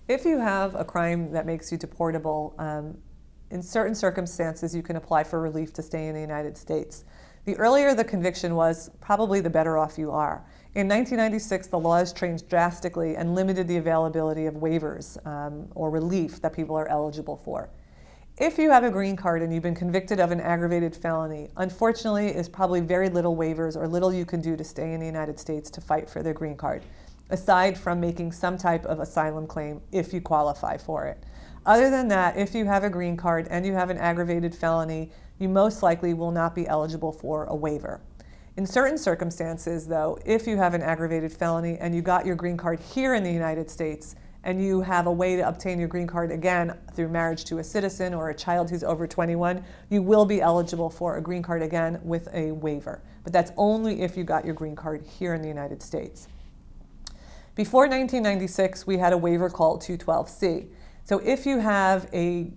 If you have a crime that makes you deportable, in certain circumstances you can apply for relief to stay in the United States. The earlier the conviction was, probably the better off you are. In 1996, the laws changed drastically and limited the availability of waivers or relief that people are eligible for. If you have a green card and you've been convicted of an aggravated felony, unfortunately, there's probably very little waivers or little you can do to stay in the United States to fight for the green card, aside from making some type of asylum claim if you qualify for it. Other than that, if you have a green card and you have an aggravated felony, you most likely will not be eligible for a waiver. In certain circumstances, though, if you have an aggravated felony and you got your green card here in the United States, and you have a way to obtain your green card again through marriage to a citizen or a child who's over 21, you will be eligible for a green card again with a waiver. But that's only if you got your green card here in the United States. Before 1996, we had a waiver called 212C. So if you have a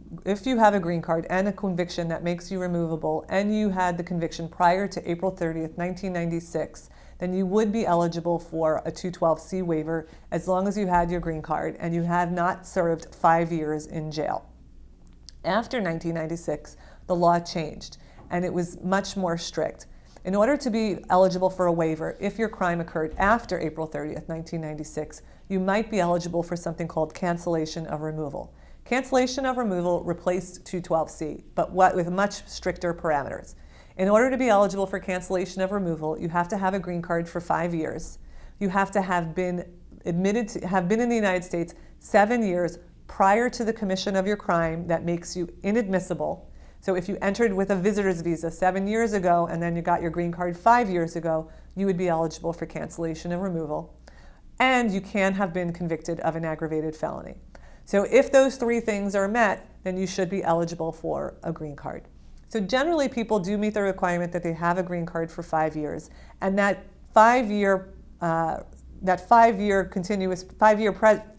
green card and a conviction that makes you removable, and you had the conviction prior to April 30th, 1996, then you would be eligible for a 212C waiver as long as you had your green card and you have not served 5 years in jail. After 1996, the law changed and it was much more strict. In order to be eligible for a waiver, if your crime occurred after April 30th, 1996, you might be eligible for something called cancellation of removal. Cancellation of removal replaced 212C, but with much stricter parameters. In order to be eligible for cancellation of removal, you have to have a green card for 5 years. You have to have been in the United States 7 years prior to the commission of your crime that makes you inadmissible. So if you entered with a visitor's visa 7 years ago and then you got your green card 5 years ago, you would be eligible for cancellation of removal. And you can have been convicted of an aggravated felony. So if those 3 things are met, then you should be eligible for a green card. So generally, people do meet the requirement that they have a green card for 5 years, and that 5 year continuous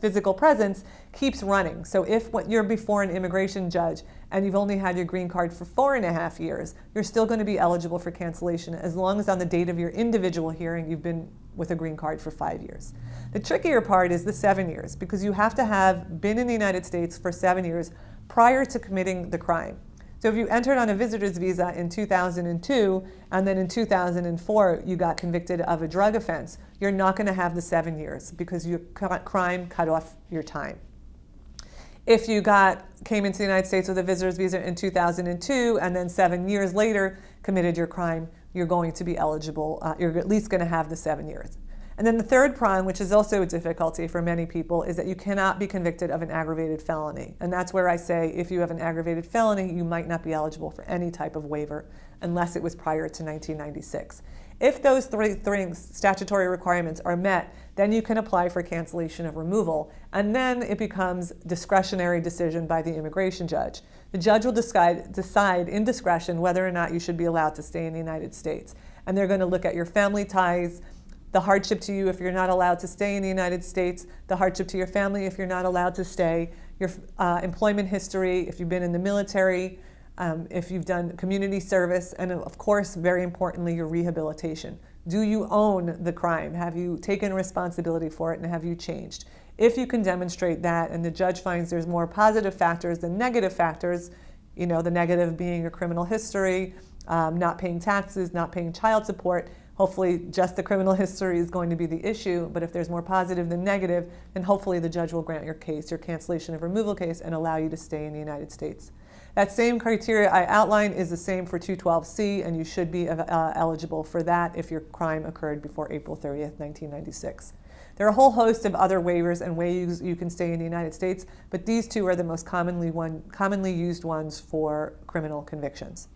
physical presence keeps running. So if you're before an immigration judge and you've only had your green card for 4.5 years, you're still going to be eligible for cancellation as long as on the date of your individual hearing you've been with a green card for 5 years. The trickier part is the 7 years, because you have to have been in the United States for 7 years prior to committing the crime. So if you entered on a visitor's visa in 2002 and then in 2004 you got convicted of a drug offense, you're not going to have the 7 years because your crime cut off your time. If you came into the United States with a visitor's visa in 2002 and then 7 years later committed your crime, you're going to be eligible, you're at least going to have the 7 years. And then the third prong, which is also a difficulty for many people, is that you cannot be convicted of an aggravated felony. And that's where I say if you have an aggravated felony, you might not be eligible for any type of waiver unless it was prior to 1996. If those three statutory requirements are met, then you can apply for cancellation of removal, and then it becomes discretionary decision by the immigration judge. The judge will decide in discretion whether or not you should be allowed to stay in the United States. And they're going to look at your family ties, the hardship to you if you're not allowed to stay in the United States, the hardship to your family if you're not allowed to stay, your employment history, if you've been in the military, if you've done community service, and of course, very importantly, your rehabilitation. Do you own the crime? Have you taken responsibility for it, and have you changed? If you can demonstrate that and the judge finds there's more positive factors than negative factors, the negative being your criminal history, not paying taxes, not paying child support, hopefully just the criminal history is going to be the issue, but if there's more positive than negative, then hopefully the judge will grant your case, your cancellation of removal case, and allow you to stay in the United States. That same criteria I outlined is the same for 212C, and you should be eligible for that if your crime occurred before April 30th, 1996. There are a whole host of other waivers and ways you can stay in the United States, but these 2 are the most commonly used ones for criminal convictions.